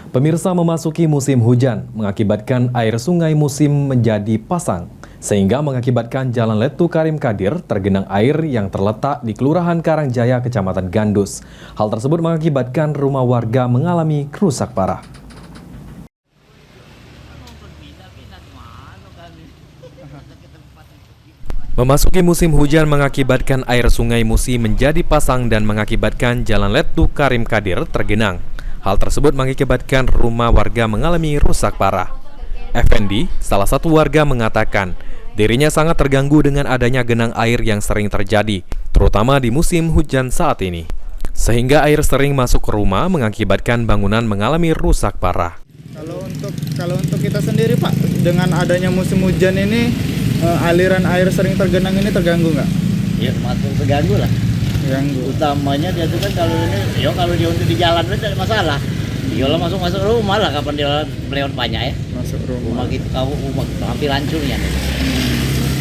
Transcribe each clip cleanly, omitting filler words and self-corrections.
Pemirsa, memasuki musim hujan mengakibatkan air sungai musim menjadi pasang, sehingga mengakibatkan Jalan Letu Karim Kadir tergenang air yang terletak di Kelurahan Karangjaya, Kecamatan Gandus. Hal tersebut mengakibatkan rumah warga mengalami rusak parah. Memasuki musim hujan mengakibatkan air sungai Musi menjadi pasang dan mengakibatkan Jalan Letu Karim Kadir tergenang. Hal tersebut mengakibatkan rumah warga mengalami rusak parah. Effendi, salah satu warga, mengatakan dirinya sangat terganggu dengan adanya genang air yang sering terjadi, terutama di musim hujan saat ini. Sehingga air sering masuk ke rumah mengakibatkan bangunan mengalami rusak parah. Kalau untuk kita sendiri, Pak, dengan adanya musim hujan ini, aliran air sering tergenang ini terganggu nggak? Ya, termasuk terganggu lah. Terganggu. Utamanya dia tuh kan kalau ini, kalau dia untuk di jalan itu tidak masalah. Dia masuk rumah lah kapan dia lewat banyak ya. Masuk rumah. Rumah gitu, rumah hampir hancurnya.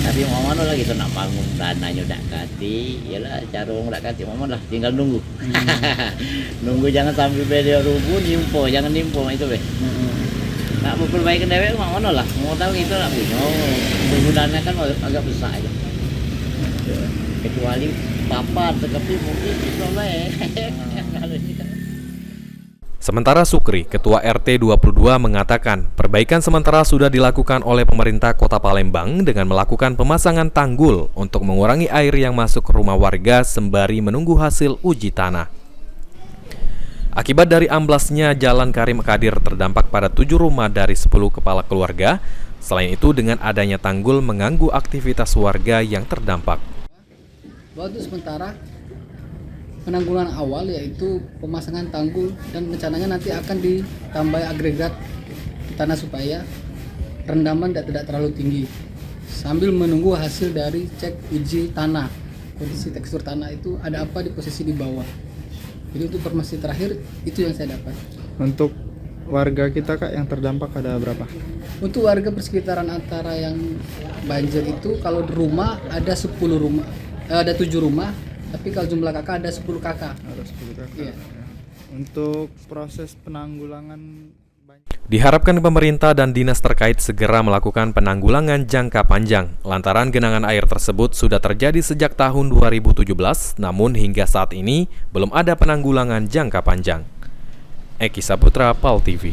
Tapi mau mana lah gitu nak bangun tanahnya udah kati, yalah carung udah kati, mau lah tinggal nunggu. Nunggu jangan sampai beda rubuh nimpo, jangan nimpo itu be. Nak memperbaiki dewek mau mana lah, mau tahu itu nak punya. Penggunaannya kan agak besar itu. Kecuali papan, tetapi mungkin itu baik. Sementara Sukri, Ketua RT 22, mengatakan perbaikan sementara sudah dilakukan oleh pemerintah Kota Palembang dengan melakukan pemasangan tanggul untuk mengurangi air yang masuk ke rumah warga sembari menunggu hasil uji tanah. Akibat dari amblasnya Jalan Karim Kadir terdampak pada 7 rumah dari 10 kepala keluarga. Selain itu, dengan adanya tanggul mengganggu aktivitas warga yang terdampak. Untuk sementara penanggulangan awal yaitu pemasangan tanggul dan rencananya nanti akan ditambah agregat tanah supaya rendaman tidak terlalu tinggi sambil menunggu hasil dari cek uji tanah, kondisi tekstur tanah itu ada apa di posisi di bawah. Jadi untuk informasi terakhir itu yang saya dapat. Untuk warga kita, Kak, yang terdampak ada berapa? Untuk warga persekitaran antara yang banjir itu kalau di rumah ada 10 rumah, ada 7 rumah. Tapi kalau jumlah kakak ada 10 kakak. Ada 10 kakak. Iya. Untuk proses penanggulangan Diharapkan pemerintah dan dinas terkait segera melakukan penanggulangan jangka panjang. Lantaran genangan air tersebut sudah terjadi sejak tahun 2017, namun hingga saat ini belum ada penanggulangan jangka panjang. Eki Saputra, PAL TV.